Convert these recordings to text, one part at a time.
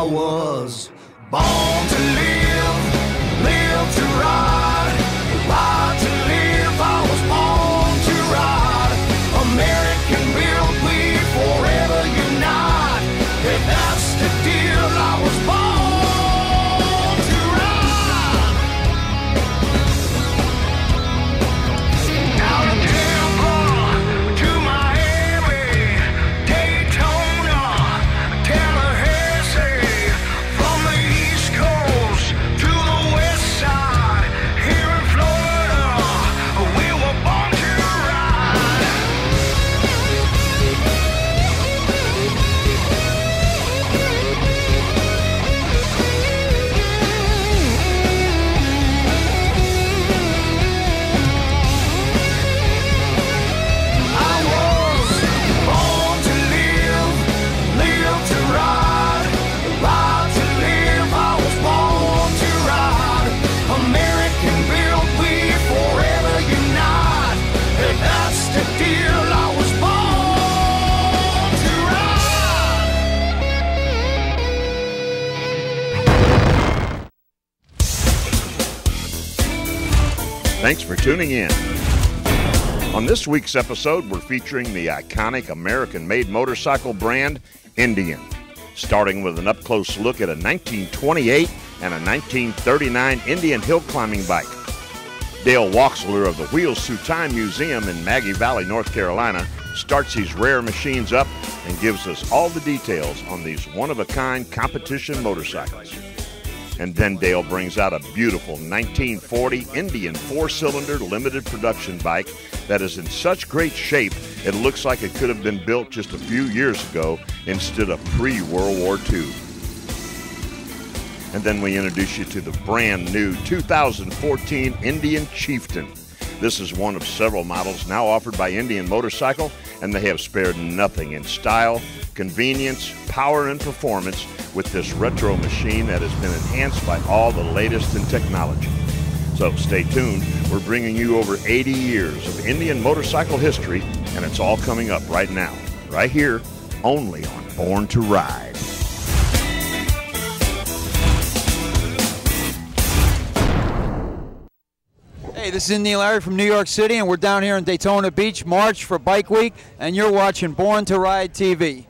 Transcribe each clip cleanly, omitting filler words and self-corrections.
I was born to live, live to ride, ride to live. I was born to ride. American built, we forever unite. If that's the deal, I was born to ride. Out of Tampa to Miami, Daytona, Tallahassee, from the East Coast to the West Side, here in Florida, we were born to ride. I was born to live, live to ride, ride to live. I was born to ride. American built, we forever unite. If that's the deal, I was born to ride. Thanks for tuning in. On this week's episode, we're featuring the iconic American-made motorcycle brand, Indian, starting with an up-close look at a 1928 and a 1939 Indian hill climbing bike. Dale Waxler of the Wheels Through Time Museum in Maggie Valley, North Carolina, starts these rare machines up and gives us all the details on these one-of-a-kind competition motorcycles. And then Dale brings out a beautiful 1940 Indian four-cylinder limited production bike that is in such great shape it looks like it could have been built just a few years ago instead of pre-World War II. And then we introduce you to the brand new 2014 Indian Chieftain. This is one of several models now offered by Indian Motorcycle, and they have spared nothing in style, convenience, power, and performance with this retro machine that has been enhanced by all the latest in technology. So stay tuned. We're bringing you over 80 years of Indian motorcycle history, and it's all coming up right now, right here, only on Born to Ride. Hey, this is Neil Larry from New York City, and we're down here in Daytona Beach, March for Bike Week, and you're watching Born to Ride TV.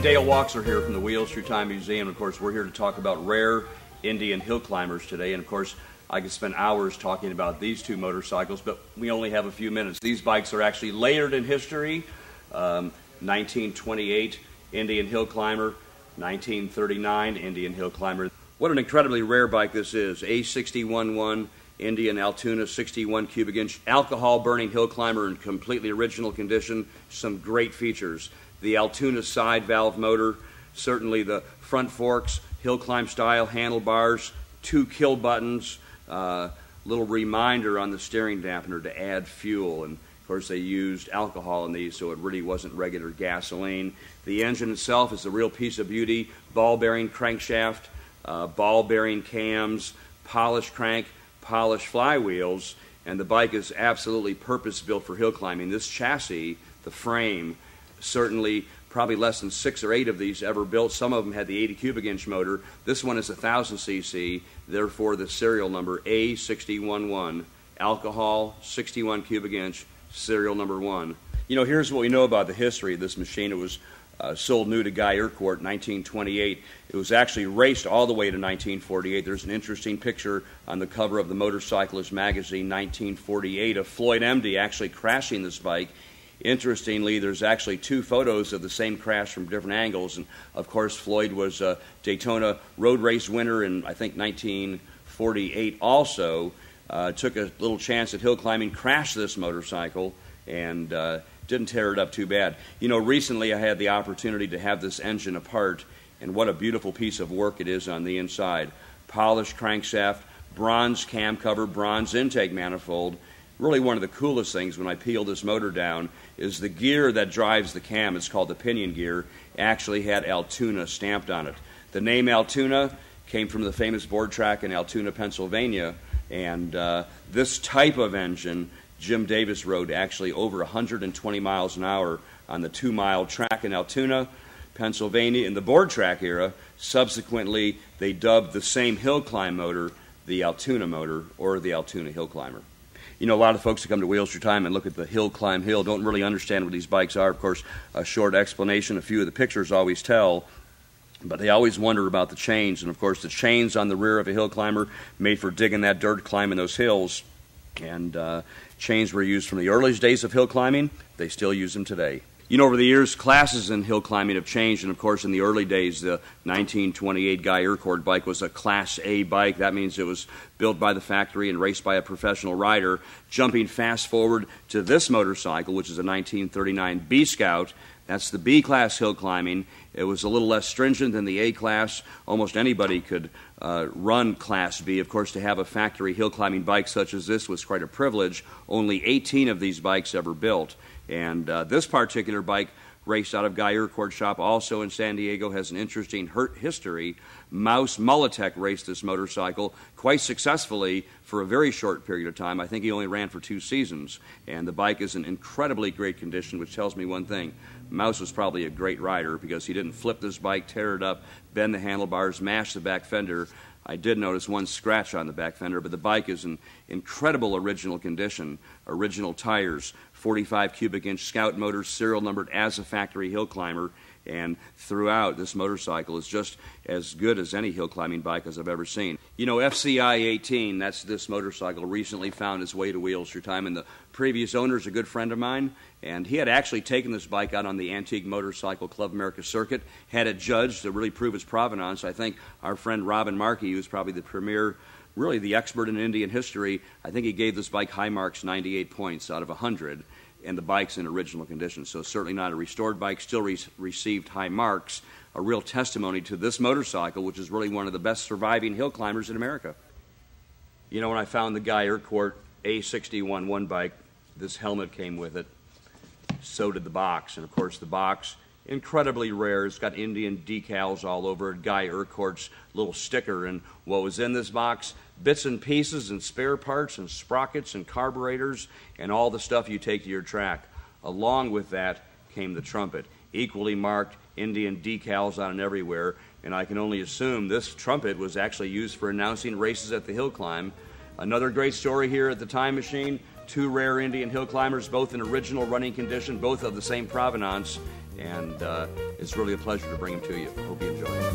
Dale Waxler here from the Wheels Through Time Museum. Of course, we're here to talk about rare Indian hill climbers today. And of course, I could spend hours talking about these two motorcycles, but we only have a few minutes. These bikes are actually layered in history. 1928 Indian hill climber, 1939 Indian hill climber. What an incredibly rare bike this is. A611 Indian Altoona 61 cubic inch alcohol burning hill climber in completely original condition. Some great features. The Altoona side valve motor, certainly the front forks, hill climb style handlebars, 2 kill buttons, little reminder on the steering dampener to add fuel. And of course, they used alcohol in these, so it really wasn't regular gasoline. The engine itself is a real piece of beauty. Ball-bearing crankshaft, ball-bearing cams, polished crank, polished flywheels, and the bike is absolutely purpose-built for hill climbing. This chassis, the frame, certainly probably less than 6 or 8 of these ever built. Some of them had the 80 cubic inch motor. This one is 1,000 cc, therefore the serial number A611, alcohol, 61 cubic inch, serial number 1. You know, here's what we know about the history of this machine. It was sold new to Guy Urquhart in 1928. It was actually raced all the way to 1948. There's an interesting picture on the cover of the Motorcyclist magazine, 1948, of Floyd Emdy actually crashing this bike. Interestingly, there's actually 2 photos of the same crash from different angles. And of course, Floyd was a Daytona road race winner in, I think, 1948 also. Took a little chance at hill climbing, crashed this motorcycle, and didn't tear it up too bad. You know, recently I had the opportunity to have this engine apart, and what a beautiful piece of work it is on the inside. Polished crankshaft, bronze cam cover, bronze intake manifold. Really one of the coolest things when I peel this motor down is the gear that drives the cam. It's called the pinion gear. Actually had Altoona stamped on it. The name Altoona came from the famous board track in Altoona, Pennsylvania, and this type of engine Jim Davis rode actually over 120 miles an hour on the 2-mile track in Altoona, Pennsylvania. In the board track era, subsequently they dubbed the same hill climb motor the Altoona motor, or the Altoona hill climber. You know, a lot of folks that come to Wheels Through Time and look at the hill climb hill don't really understand what these bikes are. Of course, a short explanation, a few of the pictures always tell, but they always wonder about the chains. And of course, the chains on the rear of a hill climber made for digging that dirt, climbing those hills. And chains were used from the earliest days of hill climbing. They still use them today. You know, over the years, classes in hill climbing have changed, and of course, in the early days, the 1928 Guy Urquhart bike was a Class A bike. That means it was built by the factory and raced by a professional rider. Jumping fast forward to this motorcycle, which is a 1939 B Scout, that's the B-class hill climbing. It was a little less stringent than the A-class. Almost anybody could run Class B. Of course, to have a factory hill climbing bike such as this was quite a privilege. Only 18 of these bikes ever built. And this particular bike, raced out of Guy Urquhart's shop, also in San Diego, has an interesting history. Mouse Mulatech raced this motorcycle quite successfully for a very short period of time. I think he only ran for 2 seasons. And the bike is in incredibly great condition, which tells me one thing. Mouse was probably a great rider because he didn't flip this bike, tear it up, bend the handlebars, mash the back fender. I did notice one scratch on the back fender, but the bike is in incredible original condition. Original tires, 45 cubic inch Scout motors, serial numbered as a factory hill climber, and throughout, this motorcycle is just as good as any hill climbing bike as I've ever seen. You know, FCI 18, that's this motorcycle, recently found its way to Wheels Through Time, and the previous owner is a good friend of mine, and he had actually taken this bike out on the Antique Motorcycle Club America circuit, had it judged to really prove its provenance. I think our friend Robin Markey, who's probably the premier, really the expert in Indian history, I think he gave this bike high marks, 98 points out of 100, and the bike's in original condition. So certainly not a restored bike, still received high marks, a real testimony to this motorcycle, which is really one of the best surviving hill climbers in America. You know, when I found the Guy Urquhart A611 bike, this helmet came with it. So did the box. And of course, the box, incredibly rare. It's got Indian decals all over it, Guy Urquhart's little sticker. And what was in this box? Bits and pieces and spare parts and sprockets and carburetors and all the stuff you take to your track. Along with that came the trumpet, equally marked, Indian decals on it everywhere. And I can only assume this trumpet was actually used for announcing races at the hill climb. Another great story here at the Time Machine. 2 rare Indian hill climbers, both in original running condition, both of the same provenance, and it's really a pleasure to bring them to you. Hope you enjoy it.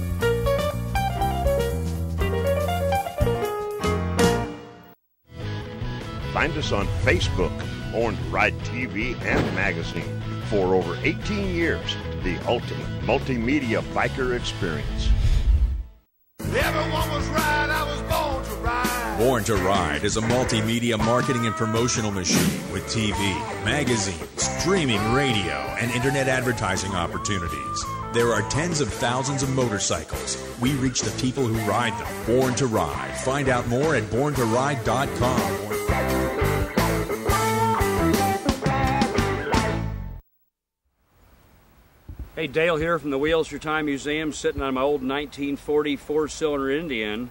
Find us on Facebook, Born to Ride TV and magazine. For over 18 years, the ultimate multimedia biker experience. Everyone was right, I was born to ride. Born to Ride is a multimedia marketing and promotional machine with TV, magazines, streaming radio, and internet advertising opportunities. There are tens of thousands of motorcycles. We reach the people who ride them. Born to Ride. Find out more at borntoride.com. Hey, Dale here from the Wheels Through Time Museum, sitting on my old 1940 four-cylinder Indian.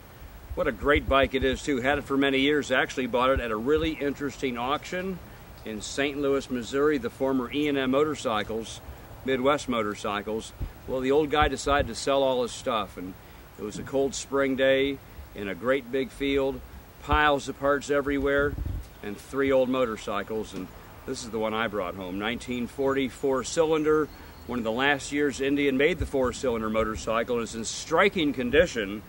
What a great bike it is, too. Had it for many years. Actually bought it at a really interesting auction in St. Louis, Missouri, the former E&M Motorcycles, Midwest Motorcycles. Well, the old guy decided to sell all his stuff, and it was a cold spring day in a great big field, piles of parts everywhere, and 3 old motorcycles, and this is the one I brought home. 1940 four-cylinder, one of the last years Indian made the four-cylinder motorcycle, and it's in striking condition.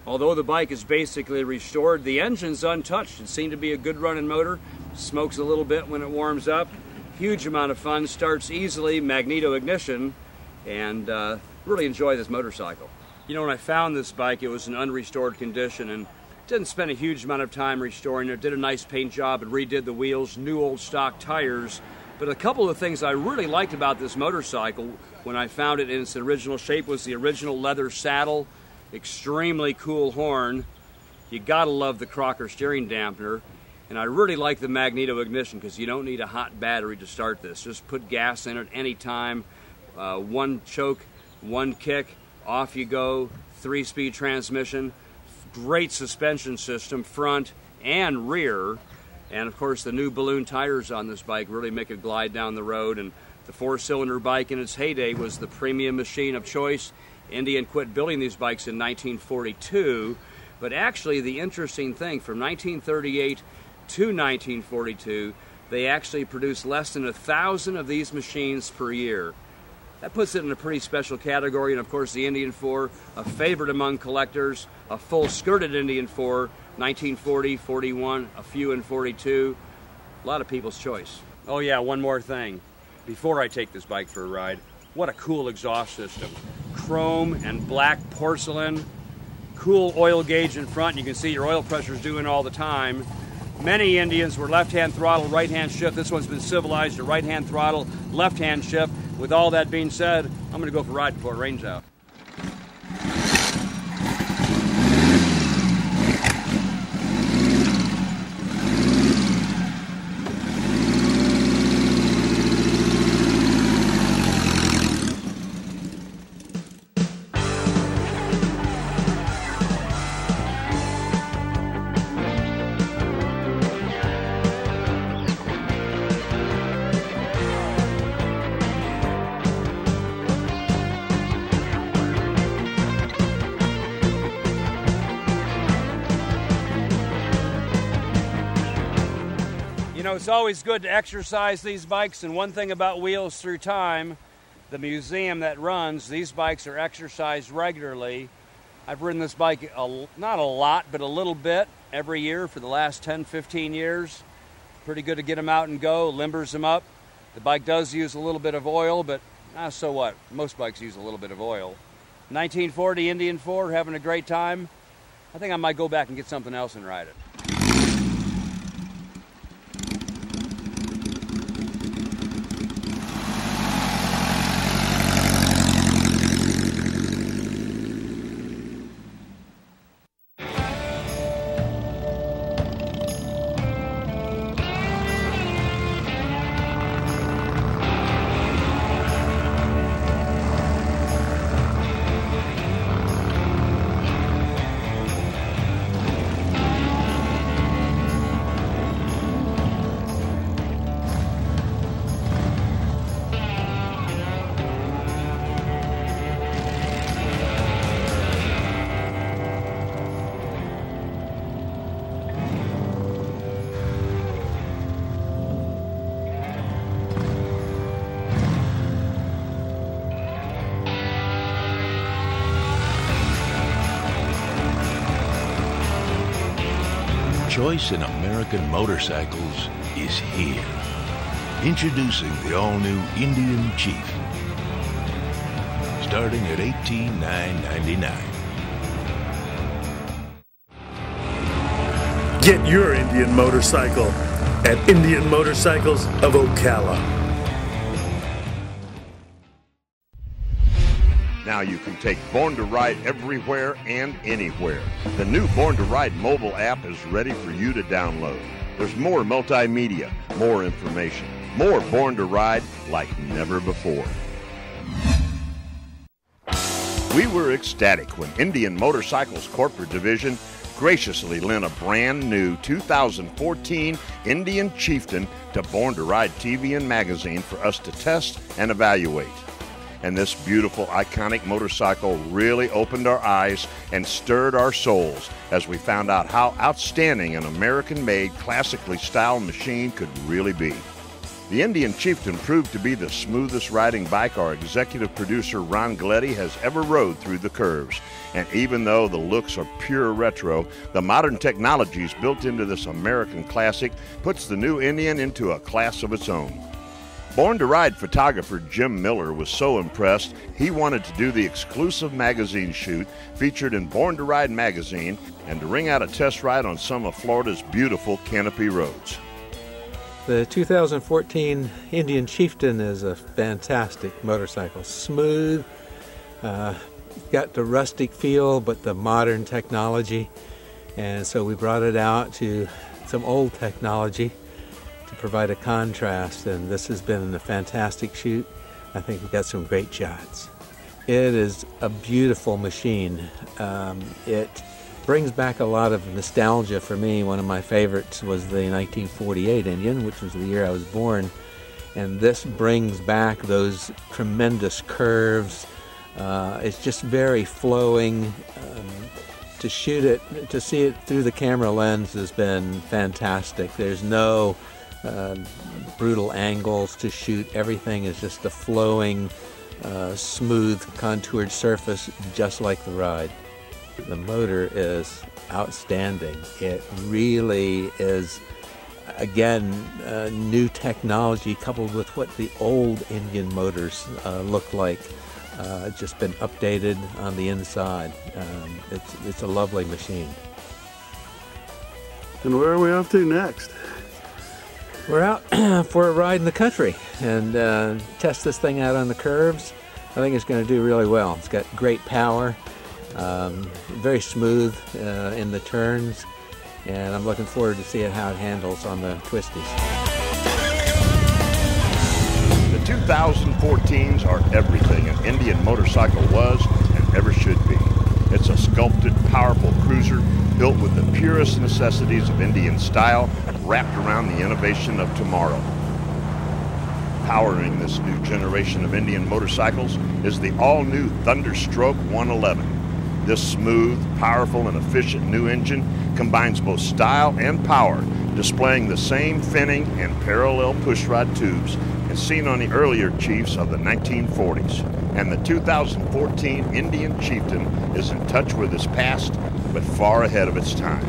Although the bike is basically restored, the engine's untouched. It seemed to be a good running motor, smokes a little bit when it warms up. Huge amount of fun, starts easily, magneto ignition, and really enjoy this motorcycle. You know, when I found this bike, it was in unrestored condition, and didn't spend a huge amount of time restoring it. Did a nice paint job and redid the wheels, new old stock tires. But a couple of things I really liked about this motorcycle when I found it in its original shape was the original leather saddle, extremely cool horn. You gotta love the Crocker steering dampener. And I really like the magneto ignition because you don't need a hot battery to start this. Just put gas in it anytime. One choke, one kick, off you go. 3-speed transmission. Great suspension system, front and rear. And of course the new balloon tires on this bike really make it glide down the road. And the four-cylinder bike in its heyday was the premium machine of choice. Indian quit building these bikes in 1942. But actually the interesting thing, from 1938 to 1942, they actually produced less than 1,000 of these machines per year. That puts it in a pretty special category, and of course the Indian 4, a favorite among collectors, a full-skirted Indian 4, 1940, 41, a few in 42, a lot of people's choice. Oh yeah, one more thing. Before I take this bike for a ride, what a cool exhaust system. Chrome and black porcelain, cool oil gauge in front, you can see your oil pressure's doing all the time. Many Indians were left-hand throttle, right-hand shift. This one's been civilized to right-hand throttle, left-hand shift. With all that being said, I'm going to go for a ride before it rains out. You know, it's always good to exercise these bikes, and one thing about Wheels Through Time, the museum that runs, these bikes are exercised regularly. I've ridden this bike, not a lot, but a little bit every year for the last 10, 15 years. Pretty good to get them out and go, limbers them up. The bike does use a little bit of oil, but so what? Most bikes use a little bit of oil. 1940 Indian 4, having a great time. I think I might go back and get something else and ride it. Choice in American motorcycles is here. Introducing the all-new Indian Chief, starting at $18,999. Get your Indian motorcycle at Indian Motorcycles of Ocala. Now you can take Born to Ride everywhere and anywhere. The new Born to Ride mobile app is ready for you to download. There's more multimedia, more information, more Born to Ride like never before. We were ecstatic when Indian Motorcycles Corporate Division graciously lent a brand new 2014 Indian Chieftain to Born to Ride TV and magazine for us to test and evaluate. And this beautiful, iconic motorcycle really opened our eyes and stirred our souls as we found out how outstanding an American-made, classically styled machine could really be. The Indian Chieftain proved to be the smoothest riding bike our executive producer Ron Galetti has ever rode through the curves. And even though the looks are pure retro, the modern technologies built into this American classic puts the new Indian into a class of its own. Born to Ride photographer Jim Miller was so impressed, he wanted to do the exclusive magazine shoot featured in Born to Ride magazine and to ring out a test ride on some of Florida's beautiful canopy roads. The 2014 Indian Chieftain is a fantastic motorcycle. Smooth, got the rustic feel, but the modern technology. And so we brought it out to some old technology to provide a contrast. And this has been a fantastic shoot. I think we got some great shots. It is a beautiful machine. It brings back a lot of nostalgia for me. One of my favorites was the 1948 Indian, which was the year I was born. And this brings back those tremendous curves. It's just very flowing. To shoot it, to see it through the camera lens has been fantastic. There's no brutal angles to shoot. Everything is just a flowing, smooth, contoured surface, just like the ride. The motor is outstanding. It really is, again, new technology coupled with what the old Indian motors look like. Just been updated on the inside. It's a lovely machine. And where are we off to next? We're out for a ride in the country and test this thing out on the curves. I think it's going to do really well. It's got great power. Very smooth in the turns, and I'm looking forward to seeing how it handles on the twisties. The 2014s are everything an Indian motorcycle was and ever should be. It's a sculpted, powerful cruiser built with the purest necessities of Indian style wrapped around the innovation of tomorrow. Powering this new generation of Indian motorcycles is the all-new Thunderstroke 111. This smooth, powerful, and efficient new engine combines both style and power, displaying the same finning and parallel pushrod tubes as seen on the earlier Chiefs of the 1940s. And the 2014 Indian Chieftain is in touch with its past, but far ahead of its time.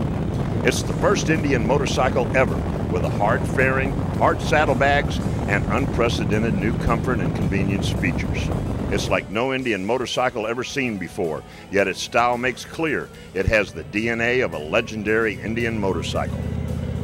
It's the first Indian motorcycle ever with a hard fairing, hard saddlebags, and unprecedented new comfort and convenience features. It's like no Indian motorcycle ever seen before, yet its style makes clear it has the DNA of a legendary Indian motorcycle.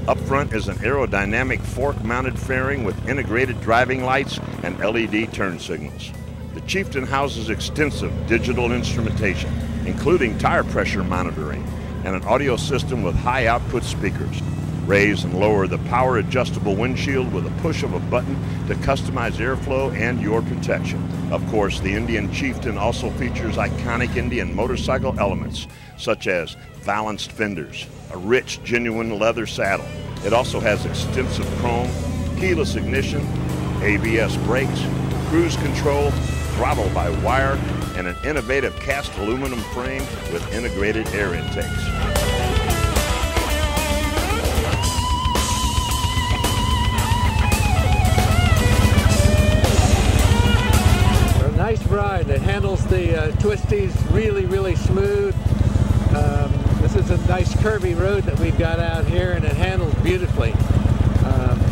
Up front is an aerodynamic fork-mounted fairing with integrated driving lights and LED turn signals. The Chieftain houses extensive digital instrumentation, including tire pressure monitoring, and an audio system with high-output speakers. Raise and lower the power-adjustable windshield with a push of a button to customize airflow and your protection. Of course, the Indian Chieftain also features iconic Indian motorcycle elements, such as balanced fenders, a rich, genuine leather saddle. It also has extensive chrome, keyless ignition, ABS brakes, cruise control, throttle by wire, and an innovative cast aluminum frame with integrated air intakes. Nice ride. It handles the twisties really, really smooth. This is a nice curvy road that we've got out here, and it handles beautifully.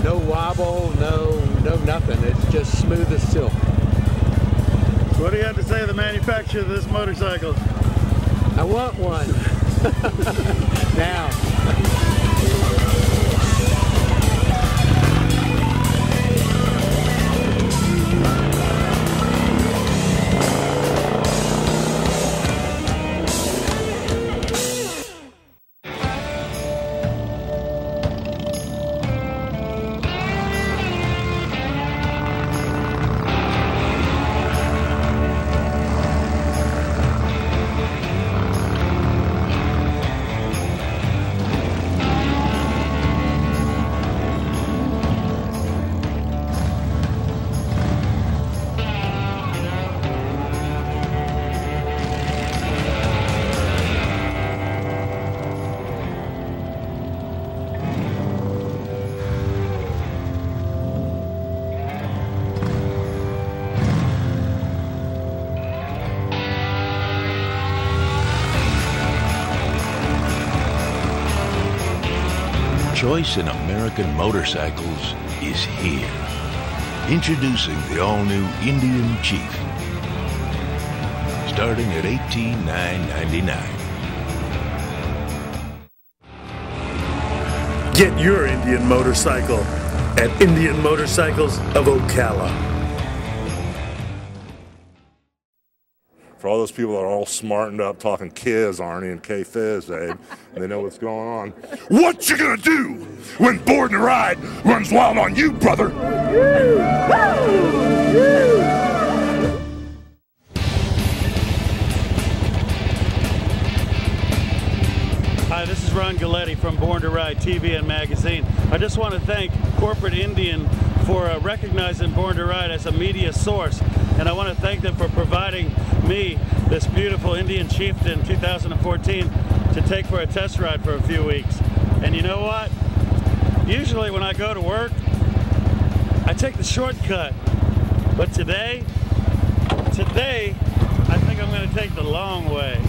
No wobble, no nothing. It's just smooth as silk. What do you have to say to the manufacturer of this motorcycle? I want one. Now. choice in American motorcycles is here. Introducing the all-new Indian Chieftain. Starting at $18,999. Get your Indian motorcycle at Indian Motorcycles of Ocala. For all those people that are all smartened up talking Kiz, Arnie, and K-Fizz, Abe, and they know what's going on. What you gonna do when Born to Ride runs wild on you, brother? Hi, this is Ron Galletti from Born to Ride TV and Magazine. I just want to thank Corporate Indian for recognizing Born to Ride as a media source, and I want to thank them for providing me this beautiful Indian Chieftain 2014 to take for a test ride for a few weeks. And you know what? Usually when I go to work, I take the shortcut, but today, I think I'm going to take the long way.